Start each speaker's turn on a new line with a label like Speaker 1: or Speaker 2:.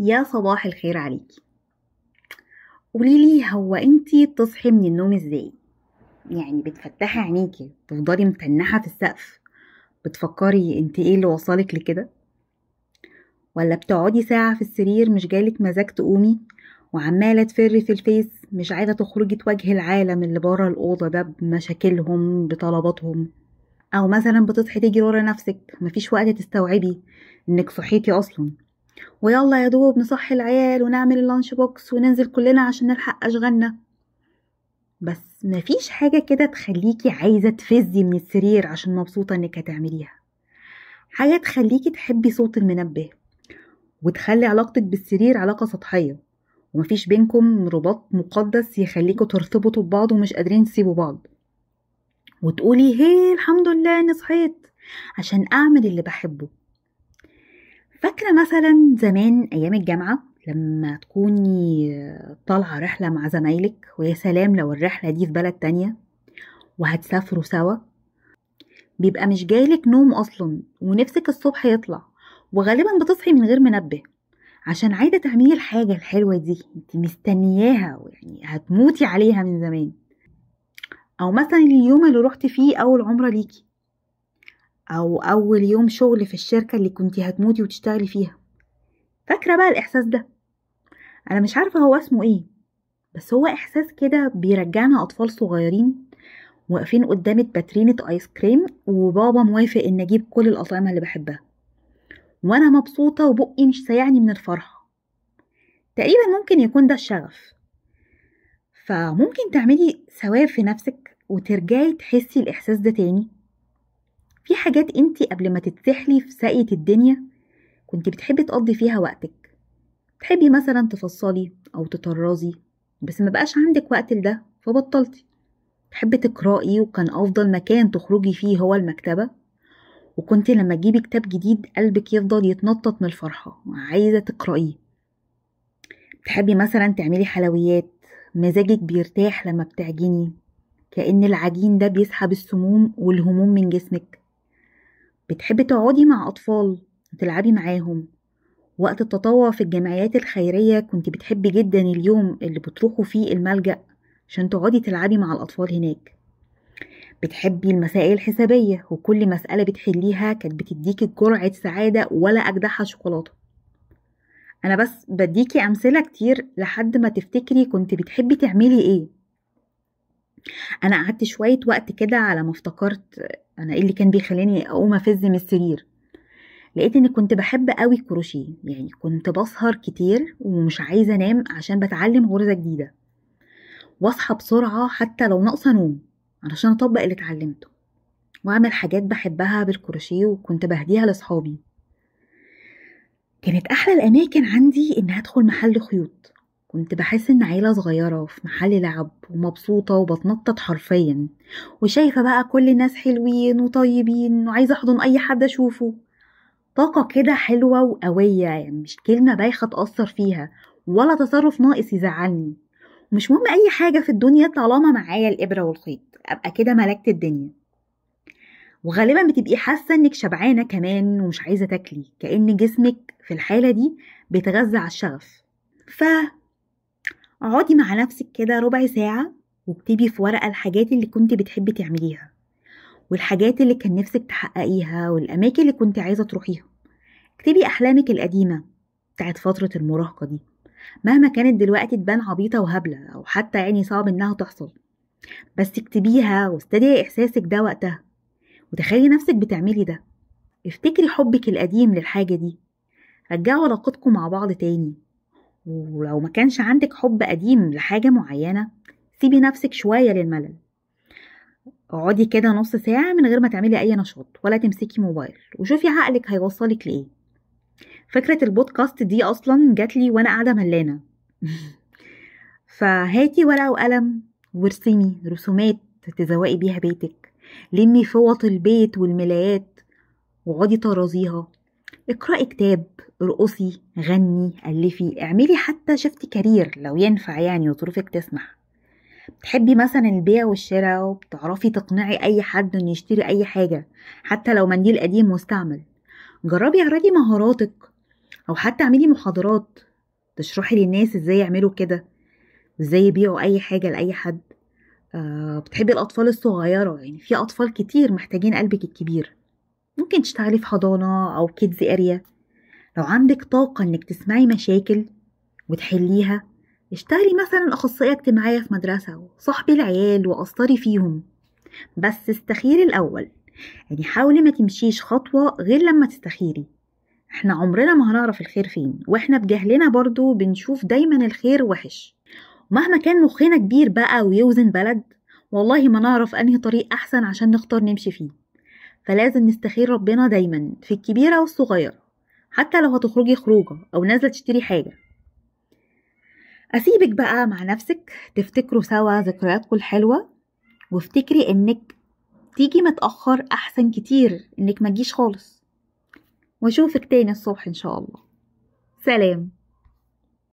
Speaker 1: يا صباح الخير عليكي. قوليلي، هو انتي بتصحي من النوم ازاي؟ يعني بتفتحي عينيكي تفضلي متنحة في السقف بتفكري انتي ايه اللي وصلك لكده، ولا بتقعدي ساعة في السرير مش جالك مزاج تقومي وعمالة تفري في الفيس مش عايزة تخرجي تواجهي العالم اللي برا الأوضة ده بمشاكلهم بطلباتهم؟ أو مثلا بتصحي تجري ورا نفسك مفيش وقت تستوعبي انك صحيتي أصلا، ويلا يا دوب نصحي العيال ونعمل اللانش بوكس وننزل كلنا عشان نلحق أشغالنا. بس مفيش حاجة كده تخليكي عايزة تفزي من السرير عشان مبسوطة انك هتعمليها، حاجة تخليكي تحبي صوت المنبه وتخلي علاقتك بالسرير علاقة سطحية ومفيش بينكم رباط مقدس يخليكوا ترتبطوا ببعض ومش قادرين تسيبوا بعض، وتقولي هي الحمد لله اني صحيت عشان اعمل اللي بحبه. فاكرة مثلا زمان ايام الجامعة لما تكوني طالعة رحلة مع زمايلك، ويا سلام لو الرحلة دي في بلد تانية وهتسافروا سوا، بيبقى مش جايلك نوم اصلا ونفسك الصبح يطلع، وغالبا بتصحي من غير منبه عشان عايزة تعملي الحاجة الحلوة دي انت مستنياها ويعني هتموتي عليها من زمان. او مثلا اليوم اللي رحت فيه اول عمرة ليكي، او اول يوم شغل في الشركة اللي كنتي هتموتي وتشتغلي فيها. فاكرة بقى الاحساس ده؟ انا مش عارفة هو اسمه ايه، بس هو احساس كده بيرجعنا اطفال صغيرين واقفين قدام باترينة ايس كريم وبابا موافق ان اجيب كل الاطعمة اللي بحبها وانا مبسوطة وبقي مش سايعني من الفرحة. تقريبا ممكن يكون ده الشغف. فممكن تعملي ثواب في نفسك وترجعي تحسي الاحساس ده تاني. في حاجات انتي قبل ما تتسحلي في ساقية الدنيا كنتي بتحبي تقضي فيها وقتك، تحبي مثلا تفصلي او تطرزي، بس ما بقاش عندك وقت لده فبطلتي. تحبي تقرأي وكان افضل مكان تخرجي فيه هو المكتبة، وكنتي لما تجيبي كتاب جديد قلبك يفضل يتنطط من الفرحة وعايزة تقرأيه. تحبي مثلا تعملي حلويات، مزاجك بيرتاح لما بتعجني كأن العجين ده بيسحب السموم والهموم من جسمك. بتحبي تقعدي مع أطفال وتلعبي معاهم. وقت التطوع في الجمعيات الخيرية كنت بتحبي جدا اليوم اللي بتروحوا فيه الملجأ عشان تقعدي تلعبي مع الأطفال هناك. بتحبي المسائل الحسابية وكل مسألة بتحليها كانت بتديكي جرعة سعادة ولا أجدعها شوكولاتة. أنا بس بديكي أمثلة كتير لحد ما تفتكري كنت بتحبي تعملي إيه. أنا قعدت شوية وقت كده على ما افتكرت أنا إيه اللي كان بيخليني أقوم أفز من السرير. لقيت إني كنت بحب قوي الكروشيه، يعني كنت بسهر كتير ومش عايزة أنام عشان بتعلم غرزة جديدة، واصحى بسرعة حتى لو ناقصة نوم علشان أطبق اللي اتعلمته واعمل حاجات بحبها بالكروشيه، وكنت بهديها لصحابي. كانت احلى الاماكن عندي ان ادخل محل خيوط، كنت بحس ان عيلة صغيرة في محل لعب ومبسوطة وبتنطط حرفيا، وشايفة بقى كل الناس حلوين وطيبين وعايزة احضن اي حد اشوفه. طاقة كده حلوة وقوية، يعني مش كلمة بايخة تأثر فيها ولا تصرف ناقص يزعلني. مش مهم اي حاجة في الدنيا طالما معايا الابرة والخيط ابقى كده ملكت الدنيا. وغالبا بتبقي حاسة انك شبعانة كمان ومش عايزة تاكلي، كأن جسمك في الحالة دي بيتغذى على الشغف. فاقعدي مع نفسك كده ربع ساعة واكتبي في ورقة الحاجات اللي كنت بتحبي تعمليها والحاجات اللي كان نفسك تحققيها والأماكن اللي كنت عايزة تروحيها. اكتبي أحلامك القديمة بتاعت فترة المراهقة دي، مهما كانت دلوقتي تبان عبيطة وهبلة أو حتى يعني صعب إنها تحصل، بس اكتبيها واستدعي إحساسك ده وقتها وتخيلي نفسك بتعملي ده. افتكري حبك القديم للحاجة دي، رجعوا علاقتكم مع بعض تاني. ولو ما كانش عندك حب قديم لحاجة معينة سيبي نفسك شوية للملل، اقعدي كده نص ساعة من غير ما تعملي أي نشاط ولا تمسكي موبايل وشوفي عقلك هيوصلك لإيه. فكرة البودكاست دي أصلا جاتلي وأنا قاعدة ملانة فهاتي ورقة وقلم وارسمي رسومات تزوقي بيها بيتك، لمي فوط البيت والملايات واقعدي طرزيها، اقرأي كتاب، ارقصي، غني، ألفي، اعملي حتى شفتي كارير لو ينفع يعني وظروفك تسمح. بتحبي مثلا البيع والشراء وبتعرفي تقنعي أي حد إنه يشتري أي حاجة حتى لو منديل قديم مستعمل. جربي اعرضي مهاراتك أو حتى اعملي محاضرات تشرحي للناس ازاي يعملوا كده وازاي يبيعوا اي حاجة لأي حد. بتحبي الأطفال الصغيرة، يعني في أطفال كتير محتاجين قلبك الكبير. ممكن تشتغلي في حضانة أو كيدز اريا. لو عندك طاقة انك تسمعي مشاكل وتحليها، اشتغلي مثلا أخصائية اجتماعية في مدرسة وصاحبي العيال وقصري فيهم. بس استخيري الأول، يعني حاولي ما تمشيش خطوة غير لما تستخيري. احنا عمرنا ما هنعرف الخير فين، واحنا بجهلنا برضو بنشوف دايما الخير وحش. مهما كان مخنا كبير بقى ويوزن بلد، والله ما نعرف انهي طريق احسن عشان نختار نمشي فيه. فلازم نستخير ربنا دايما في الكبيرة والصغيرة، حتى لو هتخرجي خروجة او نازلة تشتري حاجة. اسيبك بقى مع نفسك تفتكروا سوا ذكرياتكم الحلوة، وافتكري انك تيجي متأخر احسن كتير انك ما تجيش خالص. واشوفك تاني الصبح ان شاء الله. سلام.